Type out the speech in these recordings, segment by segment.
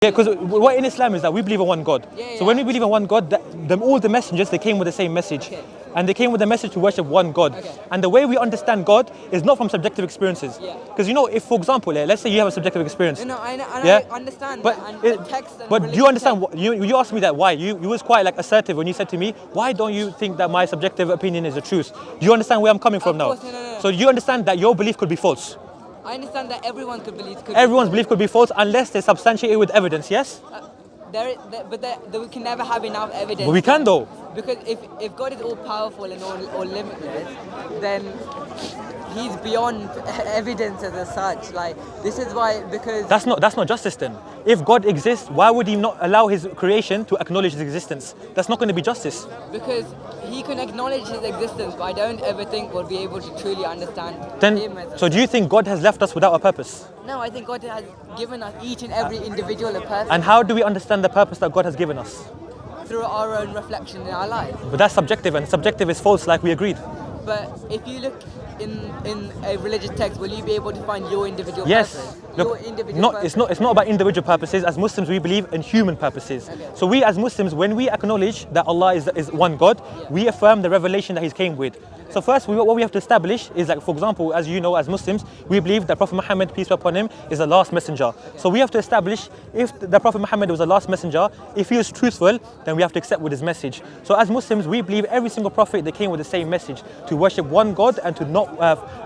Yeah, because what in Islam is that we believe in one God. So when we believe in one God, all the messengers, they came with the same message. Okay. And they came with the message to worship one God. Okay. And the way we understand God is not from subjective experiences. Yeah. Because if, for example, let's say you have a subjective experience. No, I understand But, that. And the text and but do you religion understand, text- you asked me that why? You was quite assertive when you said to me, why don't you think that my subjective opinion is the truth? Do you understand where I'm coming from now? Of course, no. So you understand that your belief could be false. I understand that everyone could believe. Everyone's belief could be false unless they're substantiated with evidence, yes? We can never have enough evidence. But we can though. Because if God is all powerful and all limitless, then He's beyond evidence as such. Like, this is why, because That's not justice then. If God exists, why would He not allow His creation to acknowledge His existence? That's not going to be justice. because He can acknowledge His existence, but I don't ever think we'll be able to truly understand Him. So do you think God has left us without a purpose? No, I think God has given us each and every individual a purpose And how do we understand the purpose that God has given us? through our own reflection in our life. But that's subjective, and subjective is false, like we agreed. But if you look in a religious text, will you be able to find your individual Yes. purpose? Look, Your individual purpose? it's not about individual purposes. As Muslims, we believe in human purposes. Okay. So we as Muslims, when we acknowledge that Allah is one God, we affirm the revelation that He came with. So first, what we have to establish is, like, for example, as you know, as Muslims, we believe that Prophet Muhammad, peace be upon him, is the last messenger. So we have to establish, if the Prophet Muhammad was the last messenger, if he was truthful, then we have to accept with his message. So as Muslims, we believe every single prophet, they came with the same message, to worship one God and to not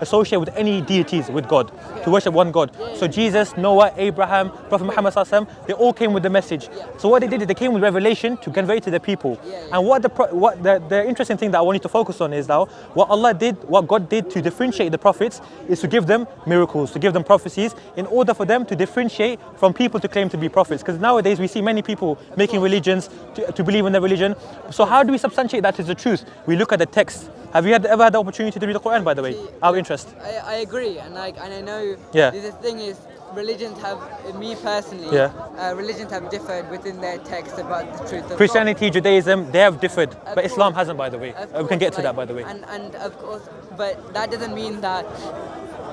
associate with any deities with God, to worship one God. So Jesus, Noah, Abraham, Prophet Muhammad sallallahu alaihi wasallam, they all came with the message. So what they did is they came with revelation to convey to the people. And what the interesting thing that I want you to focus on is now, what God did to differentiate the prophets is to give them miracles, to give them prophecies, in order for them to differentiate from people to claim to be prophets. Because nowadays we see many people making religions to believe in their religion. So how do we substantiate that as the truth? We look at the text. Have you ever had the opportunity to read the Quran, by the way? Out of interest. I agree, and I know. Yeah. The thing is, religions have, me personally, religions have differed within their text about the truth of Christianity, Judaism, they have differed, but course. Islam hasn't, by the way. Of We can course, get to that, by the way. And of course, but that doesn't mean that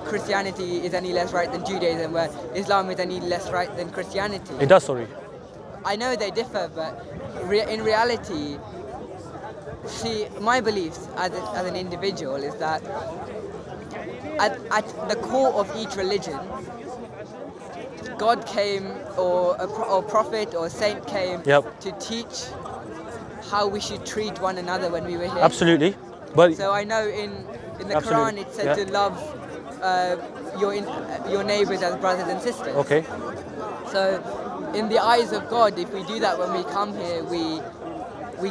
Christianity is any less right than Judaism, where Islam is any less right than Christianity. It does, sorry. I know they differ, but in reality, see, my beliefs as an individual is that at the core of each religion, God came, or a prophet or a saint came to teach how we should treat one another when we were here. Absolutely. But So I know in the Absolutely. Quran it said to love your neighbors as brothers and sisters. okay. So in the eyes of God, if we do that when we come here, we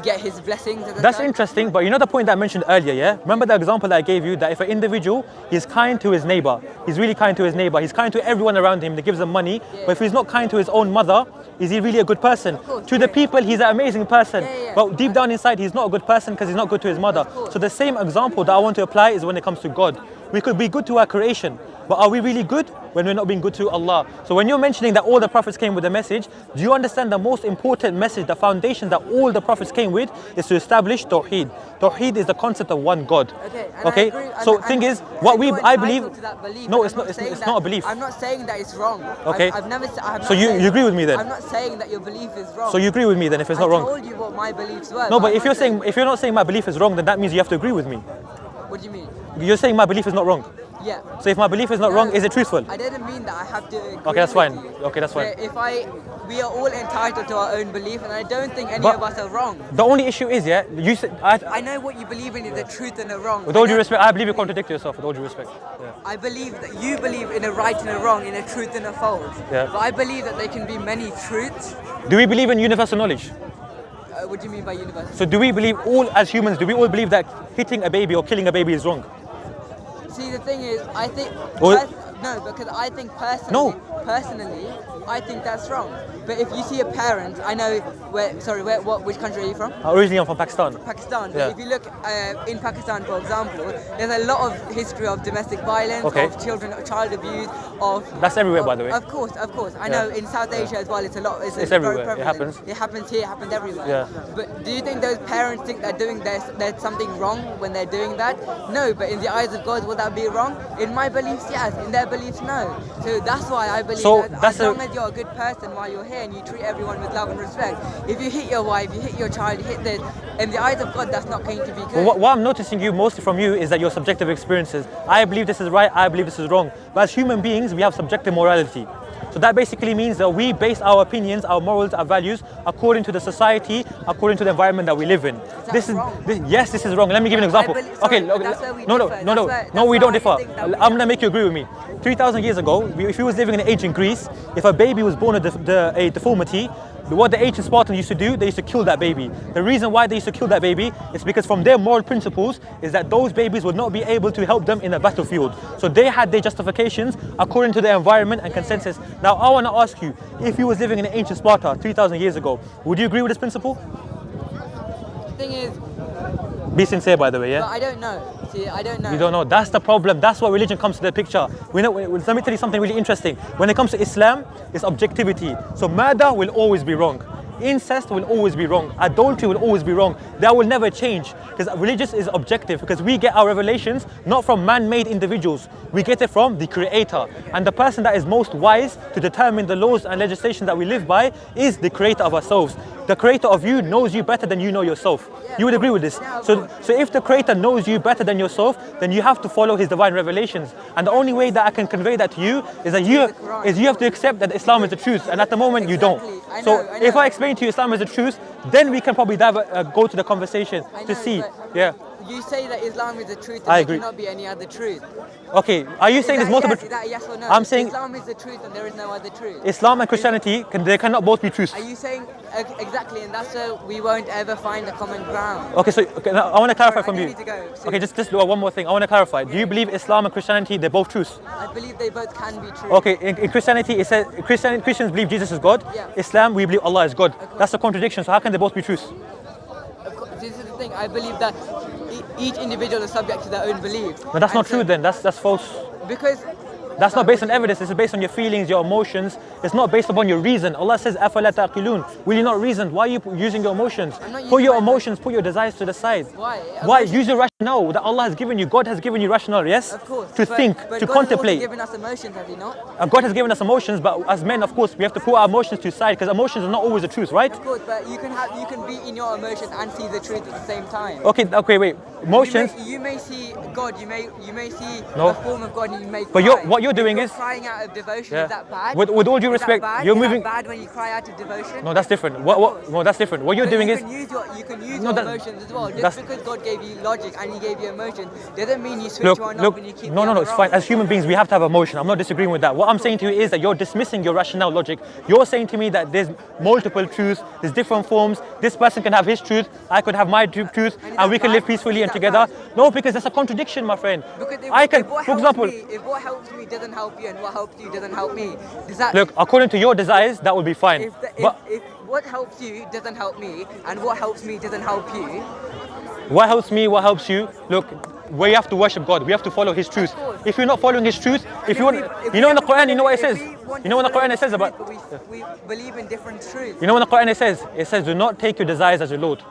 get His blessings. That's interesting, but you know the point that I mentioned earlier, yeah? Remember the example that I gave you, that if an individual is kind to his neighbor, he's really kind to his neighbor, he's kind to everyone around him, he gives them money, but if he's not kind to his own mother, is he really a good person? course, To the people, he's an amazing person, yeah. but deep down inside, he's not a good person because he's not good to his mother. So the same example that I want to apply is when it comes to God. We could be good to our creation, but are we really good when we're not being good to Allah? So when you're mentioning that all the prophets came with a message, do you understand the most important message, the foundation that all the prophets came with is to establish Tawheed. Tawheed is the concept of one God. Okay, and I agree, so and thing is, you're I believe, entitled to that belief, no, and it's not a belief. I'm not saying that it's wrong. Okay. I've never. So you agree with me then? I'm not saying that your belief is wrong. So you agree with me then if it's not wrong? I told you what my beliefs were. No, but I'm if not you're not saying my belief is wrong, then that means you have to agree with me. What do you mean? You're saying my belief is not wrong. Yeah. So if my belief is not wrong, is it truthful? I didn't mean that I have to agree Okay, that's with fine. you. Okay, that's fine. We are all entitled to our own belief, and I don't think any But- of us are wrong. The only issue is, yeah, you said, I know what you believe in is the truth and the wrong. with all I due know- respect, I believe you contradict yourself, with all due respect. Yeah. I believe that you believe in a right and a wrong, in a truth and a false. Yeah. But I believe that there can be many truths. Do we believe in universal knowledge? What do you mean by universal? So do we believe, all as humans, do we all believe that hitting a baby or killing a baby is wrong? See, the thing is, I think Or- no, because I think personally, No. I think that's wrong. But if you see a parent, I know which country are you from? Originally, I'm from Pakistan. Pakistan. Yeah. But if you look in Pakistan, for example, there's a lot of history of domestic violence, Okay. of child abuse, of. That's everywhere, by the way. Of course. I know in South Asia as well. It's a lot. It's It's very everywhere. It prevalent. happens. It happens here. It happens everywhere. Yeah. But do you think those parents think there's something wrong when they're doing that? No. But in the eyes of God, will that be wrong? In my beliefs, yes. In their beliefs? No. So that's why I believe So that that's as long as you're a good person while you're here and you treat everyone with love and respect, if you hit your wife, you hit your child, you hit this, in the eyes of God, that's not going to be good. Well, what I'm noticing you mostly from you is that your subjective experiences. I believe this is right, I believe this is wrong. But as human beings, we have subjective morality. So that basically means that we base our opinions, our morals, our values according to the society, according to the environment that we live in. Wrong? Yes, this is wrong. Let me give you an example. Sorry, but that's where we differ. No, we don't I differ. think that we I'm gonna make you agree with me. 3,000 years ago, if you was living in ancient Greece, if a baby was born with a deformity, what the ancient Spartans used to do, they used to kill that baby. The reason why they used to kill that baby is because from their moral principles is that those babies would not be able to help them in a battlefield. So they had their justifications according to the environment and consensus. Now I want to ask you, if you was living in ancient Sparta 3,000 years ago, would you agree with this principle? The thing is, Be sincere, by the way, yeah? but I don't know. See, I don't know. You don't know. That's the problem. That's why religion comes to the picture. Let me tell you something really interesting. When it comes to Islam, it's objectivity. So murder will always be wrong. Incest will always be wrong. Adultery will always be wrong. That will never change because religious is objective because we get our revelations not from man-made individuals. We get it from the Creator. And the person that is most wise to determine the laws and legislation that we live by is the Creator of ourselves. The Creator of you knows you better than you know yourself. You would agree with this? So if the Creator knows you better than yourself, then you have to follow His divine revelations. And the only way that I can convey that to you is that you have to accept that Islam is the truth. And at the moment, you don't. So if I explain to you Islam is the truth, then we can probably go to the conversation to see. Yeah. You say that Islam is the truth, and I there agree. cannot be any other truth. Okay, are you saying there's multiple? Is that yes or no? I'm saying Islam is the truth, and there is no other truth. Islam and Christianity they cannot both be truths. Are you saying exactly? And that's so we won't ever find a common ground. Okay, so now I want to clarify from I you. need to go soon. Okay, just one more thing. I want to clarify. Do you believe Islam and Christianity they're both truths? I believe they both can be true. Okay, in Christianity it says Christians believe Jesus is God. Yeah. Islam we believe Allah is God. That's a contradiction. So how can they both be truths? Of course, this is the thing. I believe that each individual is subject to their own beliefs. No, that's not true. Then that's false. Because That's not based on evidence. It's based on your feelings, your emotions. It's not based upon your reason. Allah says, أَفَلَا تَعْقِلُونَ. Will you not reason? Why are you using your emotions? Put your emotions, put your desires to the side. Why? Why? Use your rationale that Allah has given you. God has given you rationale, yes? Of course. To think, but to God contemplate. has also given us emotions, has He not? God has given us emotions, but as men, of course, we have to put our emotions to the side because emotions are not always the truth, right? Of course, but you can be in your emotions and see the truth at the same time. Okay, wait. Emotions. You may see God. You may see No. a form of God, and you may. But cry. what you're doing If is. crying out of devotion. Yeah. Is that bad? With all due Is that respect, bad? you're Is moving. that bad when you cry out of devotion? No, that's different. No, that's different. What you're But doing you is. can use No, your that- emotions as well. that's- Just because God gave you logic and He gave you emotions doesn't mean you switch Look, one look. off and you keep No, the other it's fine. on. As human beings, we have to have emotion. I'm not disagreeing with that. What I'm saying to you is that you're dismissing your rationale logic. You're saying to me that there's multiple truths, there's different forms. This person can have his truth, I could have my truth, and we can live peacefully and together. No, because there's a contradiction, my friend. Because I can, if what for helps example, if what helps me doesn't help you and what helps you doesn't help me, does that look, according to your desires, that will be fine. if what helps you doesn't help me and what helps me doesn't help you, What helps me, what helps you? Look, we have to worship God. We have to follow His truth. If you're not following His truth, if you want, you know in the Quran, you know what it says. You know in the Quran it says about. we believe in different truths. You know in the Quran it says, do not take your desires as your Lord.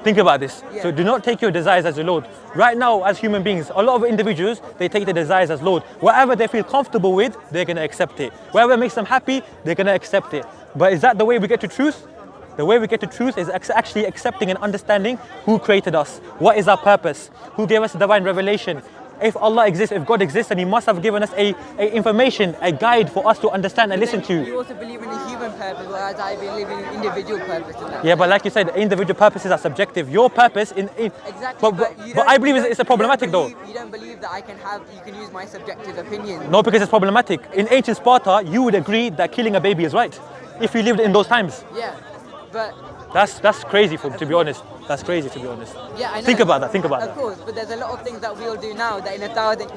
Think about this. So do not take your desires as your Lord. Right now, as human beings, a lot of individuals, they take their desires as Lord. Whatever they feel comfortable with, they're going to accept it. Whatever makes them happy, they're going to accept it. But is that the way we get to truth? The way we get to truth is actually accepting and understanding who created us. What is our purpose? Who gave us the divine revelation? If Allah exists, if God exists, then He must have given us a information, a guide for us to understand and listen You to. also believe in a human purpose, whereas I believe in individual purpose. In that. Yeah, but like you said, individual purposes are subjective. Your purpose Exactly. but I believe it's problematic though. You don't believe that you can use my subjective opinion. No, because it's problematic. In ancient Sparta, you would agree that killing a baby is right, if you lived in those times. Yeah, but That's crazy, to be honest. That's crazy, to be honest. yeah, I know. Think about that. Think about Of that. course, but there's a lot of things that we'll do now that in 1,000,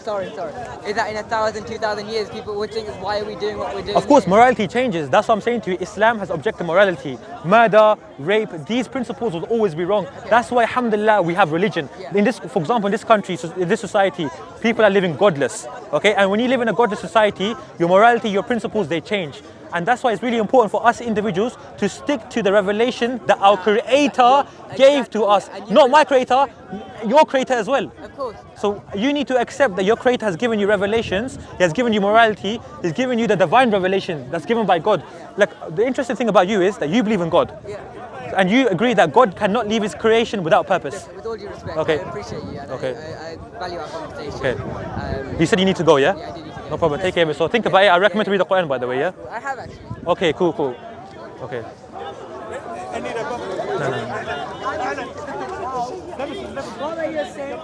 2,000 years, people would think, why are we doing what we're doing? Of course, here? morality changes. That's what I'm saying to you. Islam has objective morality. Murder, rape, these principles will always be wrong. That's why, alhamdulillah, we have religion. In this, for example, in this country, in this society, people are living godless. Okay, and when you live in a godless society, your morality, your principles, they change. And that's why it's really important for us individuals to stick to the revelation that our Creator gave to us. Not my Creator, your Creator as well. Of course. So you need to accept that your Creator has given you revelations, He has given you morality, He's given you the divine revelation that's given by God. Like, the interesting thing about you is that you believe in God. Yeah. And you agree that God cannot leave His creation without purpose. With all due respect, Okay. I appreciate you. And Okay. I value our conversation. Okay. You said you need to go, yeah? Yeah, I do need to go. No problem, take care of it. So think about it. I recommend to read the Quran, by the way, yeah? I have actually. Okay, cool. Okay. No. What are you saying?